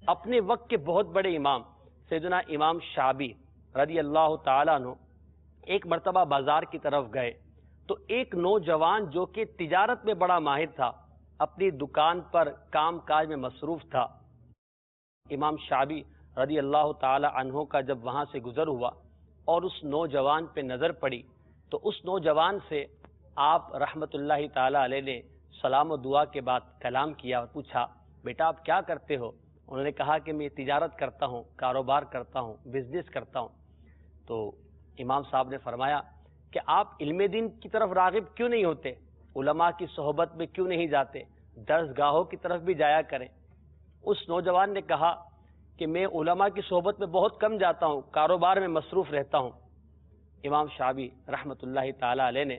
اپنے وقت کے بہت بڑے امام سیدنا امام شعبی رضی اللہ تعالیٰ عنہ ایک مرتبہ بازار کی طرف گئے تو ایک نوجوان جو کہ تجارت میں بڑا ماہر تھا، اپنی دکان پر کام کاج میں مصروف تھا، امام شعبی رضی اللہ تعالی عنہ کا جب وہاں سے گزر ہوا اور اس نوجوان پہ نظر پڑی تو اس نوجوان سے آپ رحمت اللہ تعالی علیہ نے سلام و دعا کے بعد کلام کیا اور پوچھا، بیٹا آپ کیا کرتے ہو؟ انہوں نے کہا کہ میں تجارت کرتا ہوں، کاروبار کرتا ہوں، بزنس کرتا ہوں۔ تو امام صاحب نے فرمایا کہ آپ علم دین کی طرف راغب کیوں نہیں ہوتے؟ علماء کی صحبت میں کیوں نہیں جاتے؟ درس گاہوں کی طرف بھی جایا کریں۔ اس نوجوان نے کہا کہ میں علماء کی صحبت میں بہت کم جاتا ہوں، کاروبار میں مصروف رہتا ہوں۔ امام شعبی رحمت اللہ تعالی علیہ نے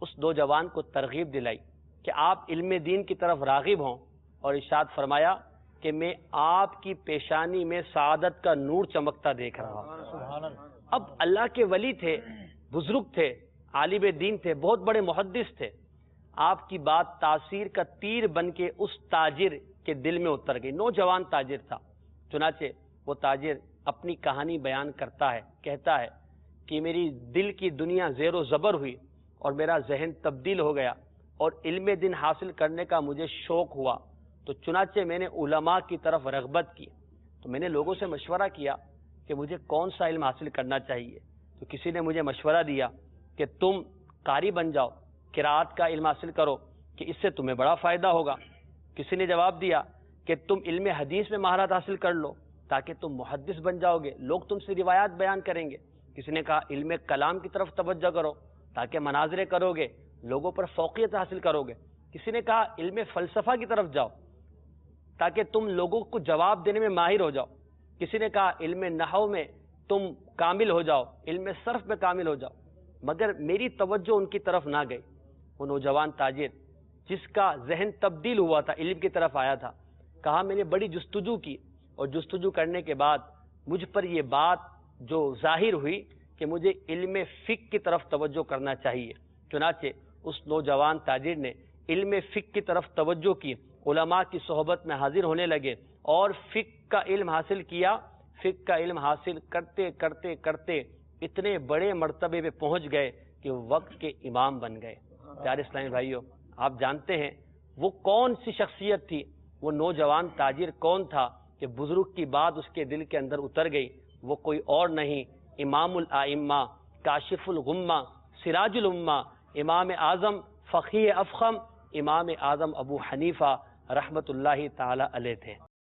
اس نوجوان کو ترغیب دلائی کہ آپ علم دین کی طرف راغب ہوں، اور ارشاد فرمایا کہ میں آپ کی پیشانی میں سعادت کا نور چمکتا دیکھ رہا ہوں۔ اب اللہ کے ولی تھے، بزرگ تھے، عالم دین تھے، بہت بڑے محدث تھے، آپ کی بات تاثیر کا تیر بن کے اس تاجر کے دل میں اتر گئی۔ نوجوان تاجر تھا، چنانچہ وہ تاجر اپنی کہانی بیان کرتا ہے، کہتا ہے کہ میری دل کی دنیا زیر و زبر ہوئی اور میرا ذہن تبدیل ہو گیا اور علم دین حاصل کرنے کا مجھے شوق ہوا، تو چنانچہ میں نے علماء کی طرف رغبت کی۔ تو میں نے لوگوں سے مشورہ کیا کہ مجھے کون سا علم حاصل کرنا چاہیے، تو کسی نے مجھے مشورہ دیا کہ تم قاری بن جاؤ، قرات کا علم حاصل کرو کہ اس سے تمہیں بڑا فائدہ ہوگا۔ کسی نے جواب دیا کہ تم علم حدیث میں مہارت حاصل کر لو تاکہ تم محدث بن جاؤ گے، لوگ تم سے روایات بیان کریں گے۔ کسی نے کہا علم کلام کی طرف توجہ کرو تاکہ مناظرے کرو گے، لوگوں پر فوقیت حاصل کرو گے۔ کسی نے کہا علم فلسفہ کی طرف جاؤ تاکہ تم لوگوں کو جواب دینے میں ماہر ہو جاؤ۔ کسی نے کہا علم نحو میں تم کامل ہو جاؤ، علم صرف میں کامل ہو جاؤ، مگر میری توجہ ان کی طرف نہ گئی۔ وہ نوجوان تاجر جس کا ذہن تبدیل ہوا تھا، علم کی طرف آیا تھا، کہا میں نے بڑی جستجو کی اور جستجو کرنے کے بعد مجھ پر یہ بات جو ظاہر ہوئی کہ مجھے علم فقہ کی طرف توجہ کرنا چاہیے۔ چنانچہ اس نوجوان تاجر نے علم فقہ کی طرف توجہ کی، علماء کی صحبت میں حاضر ہونے لگے اور فقہ کا علم حاصل کیا۔ فقہ کا علم حاصل کرتے کرتے کرتے اتنے بڑے مرتبے پہ پہنچ گئے کہ وقت کے امام بن گئے۔ پیارے اسلامی بھائیوں، آپ جانتے ہیں وہ کون سی شخصیت تھی، وہ نوجوان تاجر کون تھا کہ بزرگ کی بات اس کے دل کے اندر اتر گئی؟ وہ کوئی اور نہیں، امام الائمہ، کاشف الغمہ، سراج الامہ، امام اعظم فقیہ افخم، امام اعظم ابو حنیفہ رحمت اللہ تعالی علیہ تھے۔